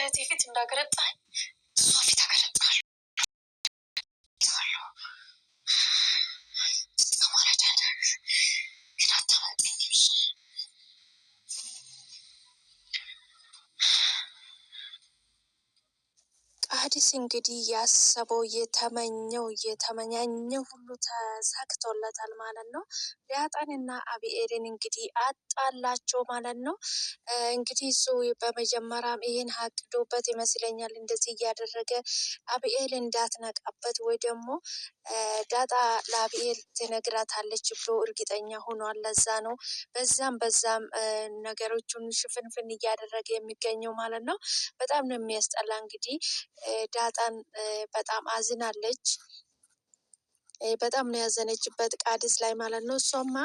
እህቴ ፊት እንዳገረጣኝ እሷ ፊት አገረጣል ቃዲስ እንግዲህ ያሰበው የተመኛኘው ሁሉ ተሳክቶለታል ማለት ነው። ዳጣንና አቢኤልን እንግዲህ አጣላቸው ማለት ነው። እንግዲህ እሱ በመጀመሪያም ይህን አቅዶበት ይመስለኛል እንደዚህ እያደረገ አቢኤል እንዳትነቃበት ወይ ደግሞ ዳጣ ለአቢኤል ትነግራታለች ብሎ እርግጠኛ ሆኗል። ለዛ ነው በዛም ነገሮቹን ሽፍንፍን እያደረገ የሚገኘው ማለት ነው። በጣም ነው የሚያስጠላ። እንግዲህ ዳጣን በጣም አዝናለች። በጣም ነው ያዘነችበት ቃዲስ ላይ ማለት ነው። እሷማ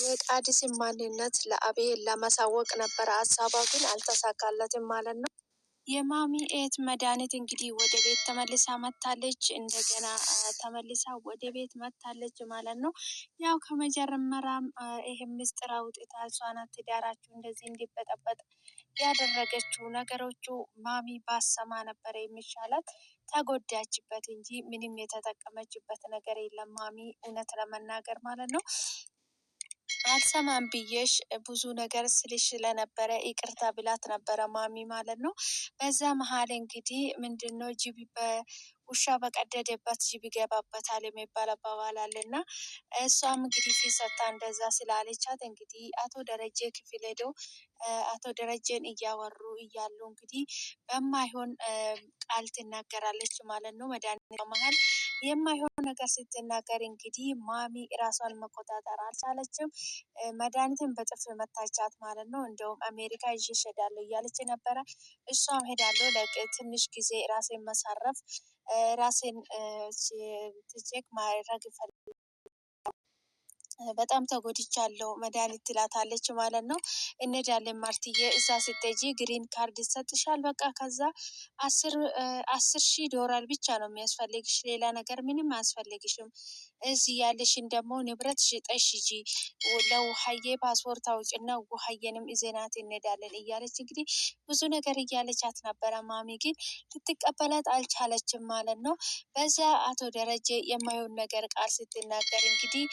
የቃዲስን ማንነት ለአቤል ለማሳወቅ ነበር ሀሳቧ፣ ግን አልተሳካለትም ማለት ነው። የማሚ ኤት መድኃኒት እንግዲህ ወደ ቤት ተመልሳ መታለች። እንደገና ተመልሳ ወደ ቤት መታለች ማለት ነው። ያው ከመጀመሪያም ይሄ ምስጢር አውጥታ እሷ ናት ትዳራችሁ እንደዚህ እንዲበጠበጥ ያደረገችው። ነገሮቹ ማሚ ባሰማ ነበረ የሚሻላት። ተጎዳችበት እንጂ ምንም የተጠቀመችበት ነገር የለም ማሚ፣ እውነት ለመናገር ማለት ነው። አልሰማም ብዬሽ ብዙ ነገር ስልሽ ስለነበረ ይቅርታ ብላት ነበረ ማሚ ማለት ነው። በዛ መሀል እንግዲህ ምንድነው ጅብ ውሻ በቀደደበት ጅብ ይገባበታል የሚባል አባባል አለና እሷም እንግዲህ ፊት ሰጥታ እንደዛ ስላለቻት እንግዲህ አቶ ደረጀ ክፍል ሄደው አቶ ደረጀን እያወሩ እያሉ እንግዲህ በማይሆን ቃል ትናገራለች ማለት ነው። መድኃኒት መሀል የማይሆን ነገር ስትናገር እንግዲህ ማሚ ራሷን መቆጣጠር አልቻለችም። መድኃኒትን በጥፍ መታቻት ማለት ነው። እንደውም አሜሪካ ይዤሽ እሄዳለሁ እያለች ነበረ። እሷም ሄዳለሁ ለትንሽ ጊዜ ራሴን መሳረፍ ራሴን ቼክ ማድረግ እፈልጋለሁ፣ በጣም ተጎድቻለሁ መድኃኒት ትላታለች ማለት ነው። እንሄዳለን ማርትዬ፣ እዛ ስትሄጂ ግሪን ካርድ ይሰጥሻል። በቃ ከዛ 10,000 ዶላር ብቻ ነው የሚያስፈልግሽ፣ ሌላ ነገር ምንም አያስፈልግሽም። እዚህ ያለሽን ደግሞ ንብረት ሽጠሽ ሂጂ፣ ለውሀዬ ፓስፖርት አውጭና ውሀዬንም ይዘናት እንሄዳለን እያለች እንግዲህ ብዙ ነገር እያለቻት ነበረ። ማሚ ግን ልትቀበላት አልቻለችም ማለት ነው። በዛ አቶ ደረጀ የማየውን ነገር ቃል ስትናገር እንግዲህ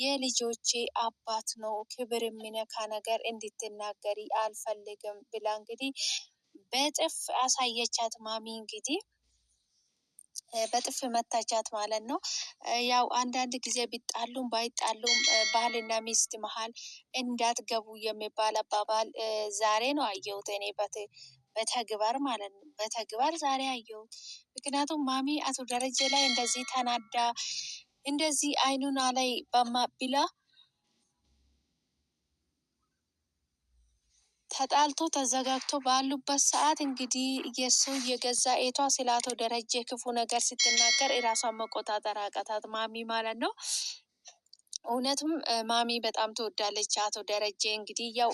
የልጆቼ አባት ነው፣ ክብር የሚነካ ነገር እንድትናገሪ አልፈልግም ብላ እንግዲህ በጥፍ አሳየቻት። ማሚ እንግዲህ በጥፍ መታቻት ማለት ነው። ያው አንዳንድ ጊዜ ቢጣሉም ባይጣሉም ባልና ሚስት መሀል እንዳትገቡ የሚባል አባባል ዛሬ ነው አየሁት እኔ በተግባር ማለት ነው። በተግባር ዛሬ አየሁት። ምክንያቱም ማሚ አቶ ደረጀ ላይ እንደዚህ ተናዳ እንደዚህ አይኑና ላይ ብላ ተጣልቶ ተዘጋግቶ ባሉበት ሰዓት እንግዲህ የሱ የገዛ ኤቷ ስለ አቶ ደረጀ ክፉ ነገር ስትናገር እራሷን መቆጣጠር አቃታት ማሚ ማለት ነው። እውነትም ማሚ በጣም ትወዳለች አቶ ደረጀ። እንግዲህ ያው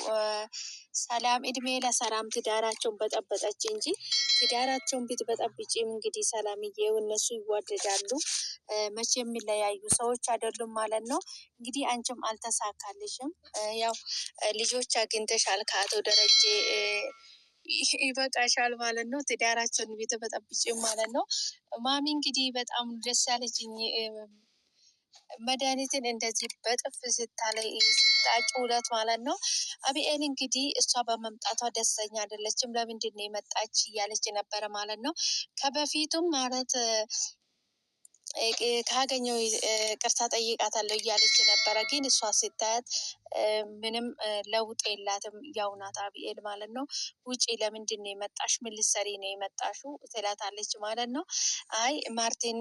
ሰላም እድሜ ለሰላም ትዳራቸውን በጠበጠች እንጂ ትዳራቸውን ብትበጠብጭም እንግዲህ ሰላምዬ እነሱ ይዋደዳሉ፣ መቼ የሚለያዩ ሰዎች አይደሉም ማለት ነው። እንግዲህ አንቺም አልተሳካልሽም፣ ያው ልጆች አግኝተሻል ከአቶ ደረጀ ይበቃሻል ማለት ነው። ትዳራቸውን ብትበጠብጭም ማለት ነው። ማሚ እንግዲህ በጣም ደስ ያለችኝ መድኃኒትን እንደዚህ በጥፍ ስታላይ ስታጭውለት ማለት ነው። አቢኤል እንግዲህ እሷ በመምጣቷ ደስተኛ አይደለችም። ለምንድን ነው የመጣች እያለች ነበረ ማለት ነው። ከበፊቱም ማለት ካገኘው ቅርታ ጠይቃታለሁ እያለች ነበረ። ግን እሷ ስታያት ምንም ለውጥ የላትም፣ ያው ናት አቢኤል ማለት ነው። ውጪ፣ ለምንድን ነው የመጣሽ? ምን ልትሰሪ ነው የመጣሽው? ትላታለች ማለት ነው። አይ ማርቲን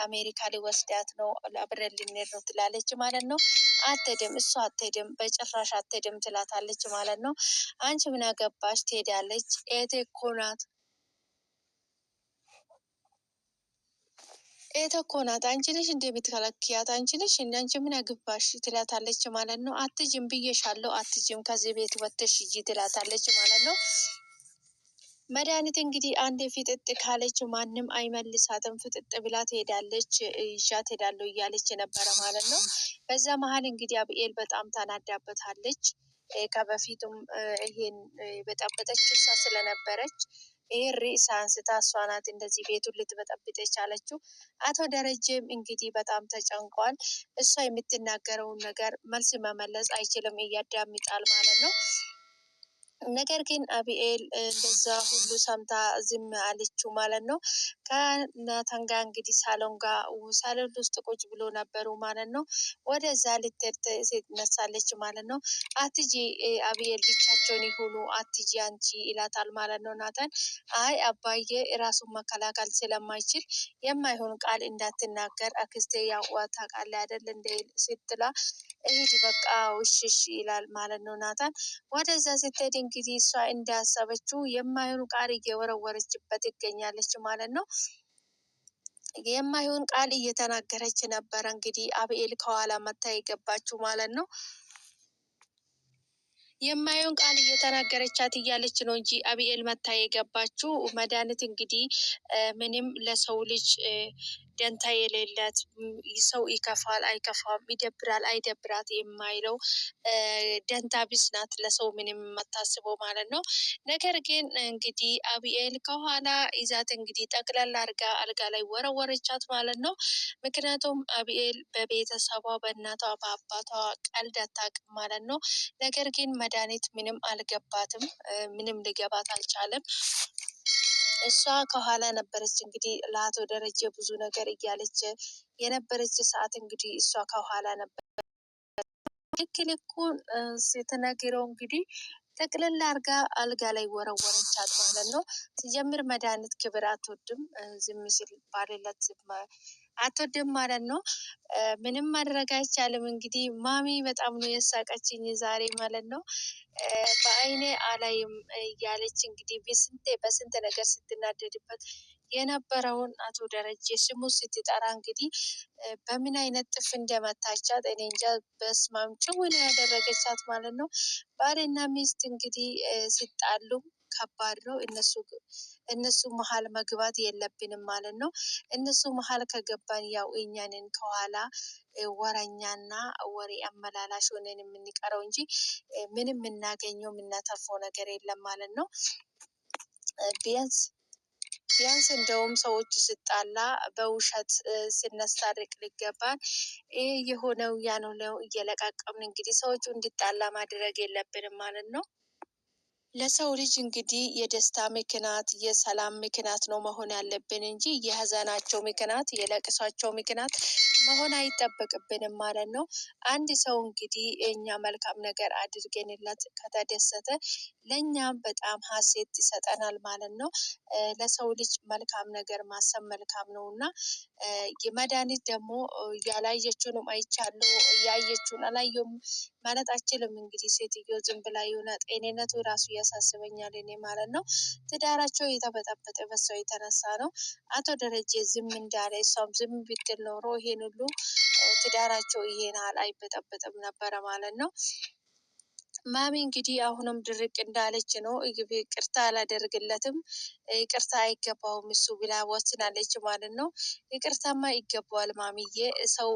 አሜሪካ ሊወስዳት ነው፣ አብረን ልንሄድ ነው ትላለች ማለት ነው። አትሄድም፣ እሷ አትሄድም፣ በጭራሽ አትሄድም ትላታለች ማለት ነው። አንቺ ምን አገባሽ? ትሄዳለች፣ ኤቴ እኮ ናት እኮ ናት፣ አንቺ ነሽ እንደምትከለክያት፣ አንቺ ነሽ እንደ አንቺ ምን አግባሽ ትላታለች ማለት ነው። አትጅም ብዬሻለሁ፣ አትጅም፣ ከዚህ ቤት ወጥተሽ ሂጂ ትላታለች ማለት ነው። መድኃኒት እንግዲህ አንድ ፍጥጥ ካለች ማንም አይመልሳትም፣ ፍጥጥ ብላ ትሄዳለች፣ ይዣት ሄዳለሁ እያለች ነበረ ማለት ነው። በዛ መሀል እንግዲህ አቢኤል በጣም ታናዳበታለች። ከበፊቱም ይሄን በጠበጠች እሷ ስለነበረች ይህ ርዕስ አንስታ እሷ ናት እንደዚህ ቤቱን ልትበጠብጥ የቻለችው። አቶ ደረጀም እንግዲህ በጣም ተጨንቋል። እሷ የምትናገረውን ነገር መልስ መመለስ አይችልም፣ እያዳምጣል ማለት ነው። ነገር ግን አቢኤል እንደዛ ሁሉ ሰምታ ዝም አለችው ማለት ነው። ከናታን ጋር እንግዲህ ሳሎን ውስጥ ቁጭ ብሎ ነበሩ ማለት ነው። ወደዛ ልትሄድ ትነሳለች ማለት ነው። አትጂ አቢኤል ብቻቸውን ይሁኑ አትጂ አንቺ ይላታል ማለት ነው ናታን። አይ አባዬ ራሱን መከላከል ስለማይችል የማይሆን ቃል እንዳትናገር አክስቴ ያው ታውቃለህ አይደል እንደ ስትላ እሂድ በቃ ውሽሽ ይላል ማለት ነው ናታን። ወደዛ ስትሄድ እንግዲህ እሷ እንዳሰበችው የማይሆኑ ቃል እየወረወረችበት ይገኛለች ማለት ነው። የማይሆን ቃል እየተናገረች ነበረ እንግዲህ አብኤል ከኋላ መታ የገባችው ማለት ነው። የማየውን ቃል እየተናገረቻት እያለች ነው እንጂ አብኤል መታ የገባችው መድኃኒት እንግዲህ ምንም ለሰው ልጅ ደንታ የሌላት ሰው ይከፋል አይከፋም፣ ይደብራል አይደብራት የማይለው ደንታ ቢስ ናት፣ ለሰው ምንም የማታስበው ማለት ነው። ነገር ግን እንግዲህ አብኤል ከኋላ ይዛት እንግዲህ ጠቅላላ አርጋ አልጋ ላይ ወረወረቻት ማለት ነው። ምክንያቱም አብኤል በቤተሰቧ በእናቷ በአባቷ ቀልድ አታውቅም ማለት ነው። ነገር ግን መድኃኒት ምንም አልገባትም፣ ምንም ሊገባት አልቻለም። እሷ ከኋላ ነበረች እንግዲህ ለአቶ ደረጀ ብዙ ነገር እያለች የነበረች ሰዓት እንግዲህ እሷ ከኋላ ነበር። ልኩን ስትነግረው እንግዲህ ጠቅልላ አርጋ አልጋ ላይ ወረወረቻት ማለት ነው። ሲጀምር መድኃኒት ክብር አትወድም፣ ዝም ሲል ባልለት አትወድም ማለት ነው። ምንም ማድረግ አይቻልም። እንግዲህ ማሚ በጣም ነው የሳቀችኝ ዛሬ ማለት ነው። በአይኔ አላይም እያለች እንግዲህ በስንት ነገር ስትናደድበት የነበረውን አቶ ደረጀ ስሙ ስትጠራ እንግዲህ በምን አይነት ጥፍ እንደመታቻት እኔ እንጃ። በስማም ጭውን ያደረገቻት ማለት ነው። ባልና ሚስት እንግዲህ ሲጣሉ ከባድ ነው። እነሱ መሀል መግባት የለብንም ማለት ነው። እነሱ መሀል ከገባን ያው እኛንን ከኋላ ወረኛና ወሬ አመላላሽ ሆነን የምንቀረው እንጂ ምንም የምናገኘው የምናተርፈው ነገር የለም ማለት ነው። ቢያንስ እንደውም ሰዎች ስጣላ በውሸት ስነስታርቅ ሊገባን ይህ የሆነው ያንሆነው እየለቃቀምን እንግዲህ ሰዎቹ እንዲጣላ ማድረግ የለብንም ማለት ነው። ለሰው ልጅ እንግዲህ የደስታ ምክንያት የሰላም ምክንያት ነው መሆን ያለብን እንጂ የሀዘናቸው ምክንያት የለቅሷቸው ምክንያት መሆን አይጠበቅብንም ማለት ነው። አንድ ሰው እንግዲህ እኛ መልካም ነገር አድርገንለት ከተደሰተ ለእኛም በጣም ሀሴት ይሰጠናል ማለት ነው። ለሰው ልጅ መልካም ነገር ማሰብ መልካም ነው እና የመድኃኒት ደግሞ ያላየችውንም አይቻለሁ ያየችውን አላየውም ማለት አችልም። እንግዲህ ሴትዮ ዝም ብላ የሆነ ጤንነቱ ራሱ ያሳስበኛል እኔ ማለት ነው። ትዳራቸው የተበጠበጠ በሷ የተነሳ ነው። አቶ ደረጀ ዝም እንዳለ እሷም ዝም ብትል ኖሮ ይሄን ሁሉ ትዳራቸው ይሄን አይበጠበጥም ነበረ ማለት ነው። ማሚ እንግዲህ አሁንም ድርቅ እንዳለች ነው። ይቅርታ አላደርግለትም፣ ይቅርታ አይገባውም እሱ ብላ ወስናለች ማለት ነው። ይቅርታማ ይገባዋል ማሚዬ። ሰው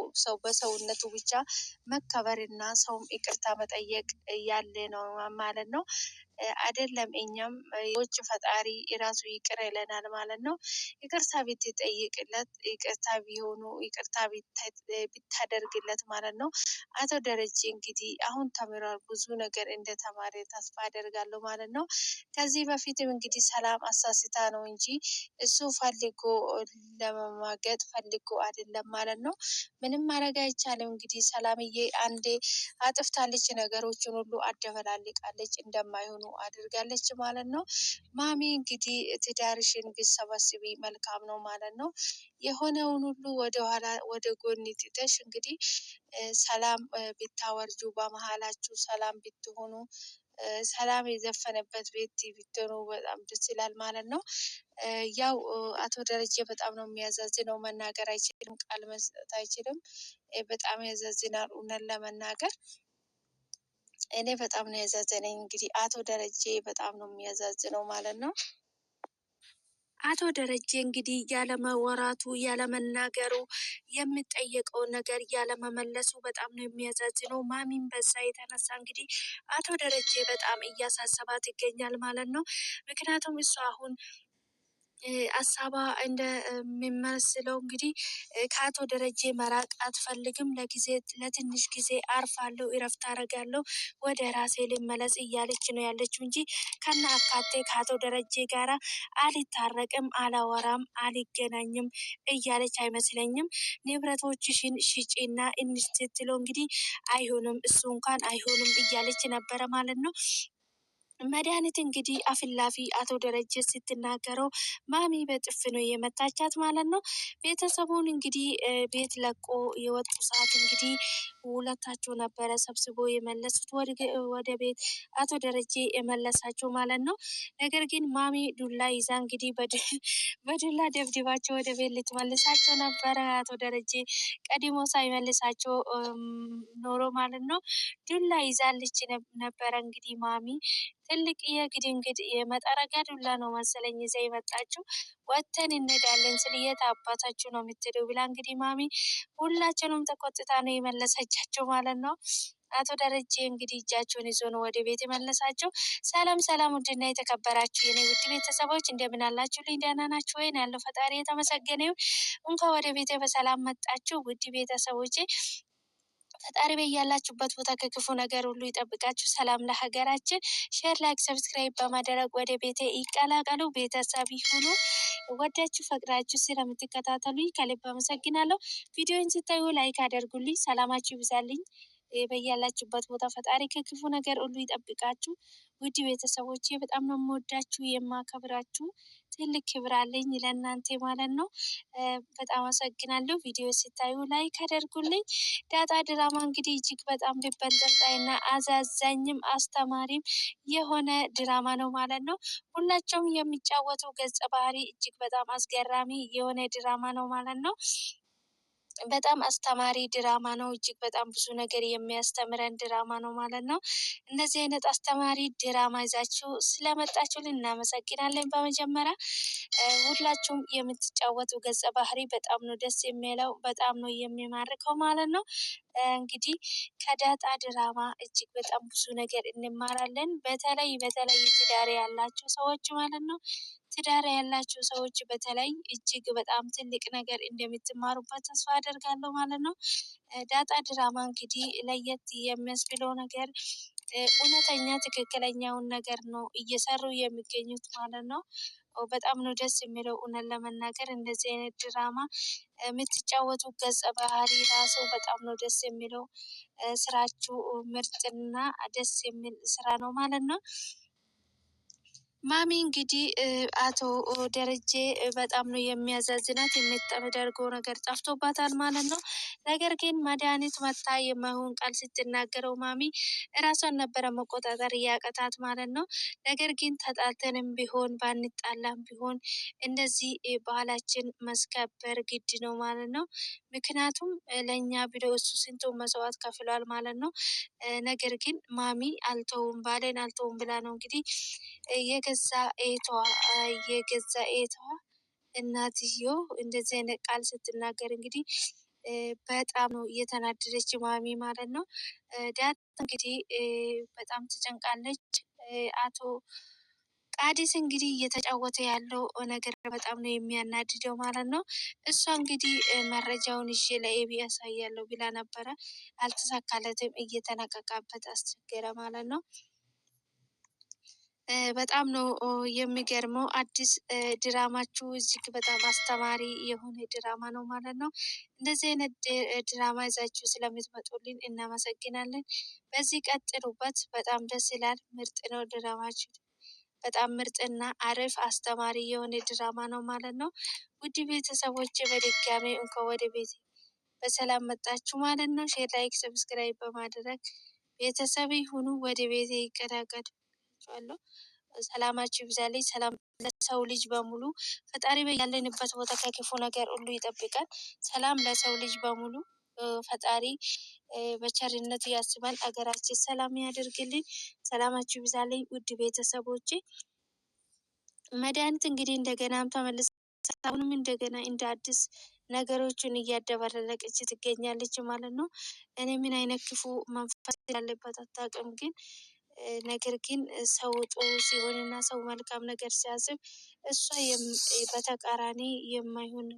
በሰውነቱ ብቻ መከበርና ሰውም ይቅርታ መጠየቅ ያለ ነው ማለት ነው። አይደለም እኛም የውጭ ፈጣሪ የራሱ ይቅር ይለናል ማለት ነው። ይቅርታ ብትጠይቅለት ይቅርታ ቢሆኑ ይቅርታ ብታደርግለት ማለት ነው። አቶ ደረጀ እንግዲህ አሁን ተምሯል፣ ብዙ ነገር እንደተማረ ተስፋ አደርጋለሁ ማለት ነው። ከዚህ በፊትም እንግዲህ ሰላም አሳስታ ነው እንጂ እሱ ፈልጎ ለመማገጥ ፈልጎ አይደለም ማለት ነው። ምንም ማድረግ አይቻልም። እንግዲህ ሰላምዬ አንዴ አጥፍታለች፣ ነገሮችን ሁሉ አደበላልቃለች፣ እንደማይሆኑ አድርጋለች ማለት ነው። ማሚ እንግዲህ ትዳርሽን ብትሰበስቢ መልካም ነው ማለት ነው። የሆነውን ሁሉ ወደኋላ ወደ ጎን ትተሽ እንግዲህ ሰላም ብታወርጁ በመሀላችሁ ሰላም ብትሆኑ ሰላም የዘፈነበት ቤት ብትሆኑ በጣም ደስ ይላል ማለት ነው። ያው አቶ ደረጀ በጣም ነው የሚያዛዝነው፣ መናገር አይችልም፣ ቃል መስጠት አይችልም። በጣም ያዛዝናል እውነት ለመናገር እኔ በጣም ነው ያዛዘነኝ። እንግዲህ አቶ ደረጀ በጣም ነው የሚያዛዝነው ማለት ነው። አቶ ደረጀ እንግዲህ ያለመወራቱ ያለመናገሩ የሚጠየቀውን ነገር ያለመመለሱ በጣም ነው የሚያሳዝነው። ማሚን በዛ የተነሳ እንግዲህ አቶ ደረጀ በጣም እያሳሰባት ይገኛል ማለት ነው። ምክንያቱም እሱ አሁን ሀሳቧ እንደሚመስለው እንግዲህ ከአቶ ደረጀ መራቅ አትፈልግም። ለትንሽ ጊዜ አርፋለሁ፣ እረፍት አደርጋለሁ፣ ወደ ራሴ ልመለስ እያለች ነው ያለችው እንጂ ከነ አካቴ ከአቶ ደረጀ ጋራ አልታረቅም፣ አላወራም፣ አልገናኝም እያለች አይመስለኝም። ንብረቶችሽን ሽጪና እንስትትለው እንግዲህ አይሆንም፣ እሱ እንኳን አይሆንም እያለች ነበረ ማለት ነው። መድኃኒት እንግዲህ አፍላፊ አቶ ደረጀ ስትናገረው ማሚ በጥፍ ነው የመታቻት ማለት ነው። ቤተሰቡን እንግዲህ ቤት ለቆ የወጡ ሰዓት እንግዲህ ሁለታቸው ነበረ ሰብስቦ የመለሱት ወደ ቤት አቶ ደረጀ የመለሳቸው ማለት ነው። ነገር ግን ማሚ ዱላ ይዛ እንግዲህ በዱላ ደብድባቸው ወደ ቤት ልትመልሳቸው ነበረ። አቶ ደረጀ ቀድሞ ሳይመልሳቸው ኖሮ ማለት ነው። ዱላ ይዛለች ነበረ እንግዲህ ማሚ ትልቅ የግድንግድ የመጠረጊያ ዱላ ነው መሰለኝ ይዛ የመጣችው። ወተን እንሄዳለን ስል የት አባታችሁ ነው የምትሄደው ብላ እንግዲህ ማሚ ሁላችንም ተቆጥታ ነው የመለሰቻቸው ማለት ነው። አቶ ደረጀ እንግዲህ እጃቸውን ይዞ ነው ወደ ቤት የመለሳቸው። ሰላም ሰላም፣ ውድና የተከበራችሁ የኔ ውድ ቤተሰቦች እንደምን አላችሁ? ልኝ ደህና ናችሁ ወይ? ያለው ፈጣሪ የተመሰገነ ይሁን። እንኳን ወደ ቤቴ በሰላም መጣችሁ ውድ ቤተሰቦቼ። ፈጣሪ በያላችሁበት ቦታ ከክፉ ነገር ሁሉ ይጠብቃችሁ። ሰላም ለሀገራችን። ሼር፣ ላይክ፣ ሰብስክራይብ በማድረግ ወደ ቤቴ ይቀላቀሉ፣ ቤተሰብ ይሁኑ። ወዳችሁ ፈቅዳችሁ ስለምትከታተሉኝ ከልብ አመሰግናለሁ። ቪዲዮን ስታዩ ላይክ አድርጉልኝ። ሰላማችሁ ይብዛልኝ። በያላችሁበት ቦታ ፈጣሪ ከክፉ ነገር ሁሉ ይጠብቃችሁ። ውድ ቤተሰቦቼ በጣም ነው የምወዳችሁ የማከብራችሁ። ትልቅ ክብር አለኝ ለእናንተ ማለት ነው። በጣም አመሰግናለሁ። ቪዲዮ ሲታዩ ላይክ አድርጉልኝ። ዳጣ ድራማ እንግዲህ እጅግ በጣም ልብ አንጠልጣይና አዛዛኝም አስተማሪም የሆነ ድራማ ነው ማለት ነው። ሁላቸውም የሚጫወቱ ገጸ ባህሪ እጅግ በጣም አስገራሚ የሆነ ድራማ ነው ማለት ነው። በጣም አስተማሪ ድራማ ነው። እጅግ በጣም ብዙ ነገር የሚያስተምረን ድራማ ነው ማለት ነው። እነዚህ አይነት አስተማሪ ድራማ ይዛችሁ ስለመጣችሁልን እናመሰግናለን። በመጀመሪያ ሁላችሁም የምትጫወቱ ገጸ ባህሪ በጣም ነው ደስ የሚለው፣ በጣም ነው የሚማርከው ማለት ነው። እንግዲህ ከዳጣ ድራማ እጅግ በጣም ብዙ ነገር እንማራለን። በተለይ ትዳር ያላቸው ሰዎች ማለት ነው። ትዳር ያላቸው ሰዎች በተለይ እጅግ በጣም ትልቅ ነገር እንደምትማሩበት ተስፋ አደርጋለሁ ማለት ነው። ዳጣ ድራማ እንግዲህ ለየት የሚያስብለው ነገር እውነተኛ ትክክለኛውን ነገር ነው እየሰሩ የሚገኙት ማለት ነው። በጣም ነው ደስ የሚለው። እውነት ለመናገር እንደዚህ አይነት ድራማ የምትጫወቱ ገጸ ባህሪ ራሱ በጣም ነው ደስ የሚለው። ስራችሁ ምርጥና ደስ የሚል ስራ ነው ማለት ነው። ማሚ እንግዲህ አቶ ደረጀ በጣም ነው የሚያዛዝናት። የምታደርገው ነገር ጠፍቶባታል ማለት ነው። ነገር ግን መድኃኒት መታ የማይሆን ቃል ስትናገረው ማሚ እራሷን ነበረ መቆጣጠር እያቀታት ማለት ነው። ነገር ግን ተጣልተንም ቢሆን ባንጣላም ቢሆን እንደዚህ ባህላችን ማስከበር ግድ ነው ማለት ነው። ምክንያቱም ለእኛ ብሎ እሱ ስንቱን መስዋዕት ከፍሏል ማለት ነው። ነገር ግን ማሚ አልተውም ባሌን አልተውም ብላ ነው እንግዲህ የገዛ ኤቷ እናትየው እንደዚህ አይነት ቃል ስትናገር እንግዲህ በጣም ነው እየተናደደች ማሚ ማለት ነው። ዳት እንግዲህ በጣም ትጨንቃለች። አቶ ቃዲስ እንግዲህ እየተጫወተ ያለው ነገር በጣም ነው የሚያናድደው ማለት ነው። እሷ እንግዲህ መረጃውን ይዤ ለኤቢ ያሳያለሁ ብላ ነበረ፣ አልተሳካለትም። እየተነቃቃበት አስቸገረ ማለት ነው። በጣም ነው የሚገርመው። አዲስ ድራማችሁ እጅግ በጣም አስተማሪ የሆነ ድራማ ነው ማለት ነው። እንደዚህ አይነት ድራማ ይዛችሁ ስለምትመጡልን እናመሰግናለን። በዚህ ቀጥሉበት። በጣም ደስ ይላል። ምርጥ ነው ድራማችሁ። በጣም ምርጥና አሪፍ አስተማሪ የሆነ ድራማ ነው ማለት ነው። ውድ ቤተሰቦች በድጋሚ እንኳን ወደ ቤት በሰላም መጣችሁ ማለት ነው። ሼር፣ ላይክ፣ ሰብስክራይብ በማድረግ ቤተሰብ ይሁኑ። ወደ ቤት ይቀላቀሉ። ሰላማችሁ ይብዛልኝ። ሰላም ለሰው ልጅ በሙሉ። ፈጣሪ ያለንበት ቦታ ከክፉ ነገር ሁሉ ይጠብቃል። ሰላም ለሰው ልጅ በሙሉ። ፈጣሪ በቸርነቱ ያስባል። አገራችን ሰላም ያደርግልን። ሰላማችሁ ይብዛልኝ ውድ ቤተሰቦቼ። መድኃኒት እንግዲህ እንደገናም ተመልሳ አሁንም እንደገና እንደ አዲስ ነገሮችን እያደባለቀች ትገኛለች ማለት ነው። እኔ ምን አይነት ክፉ መንፈስ ያለበት አታውቅም፣ ግን ነገር ግን ሰው ጥሩ ሲሆንና ሰው መልካም ነገር ሲያስብ እሷ በተቃራኒ የማይሆን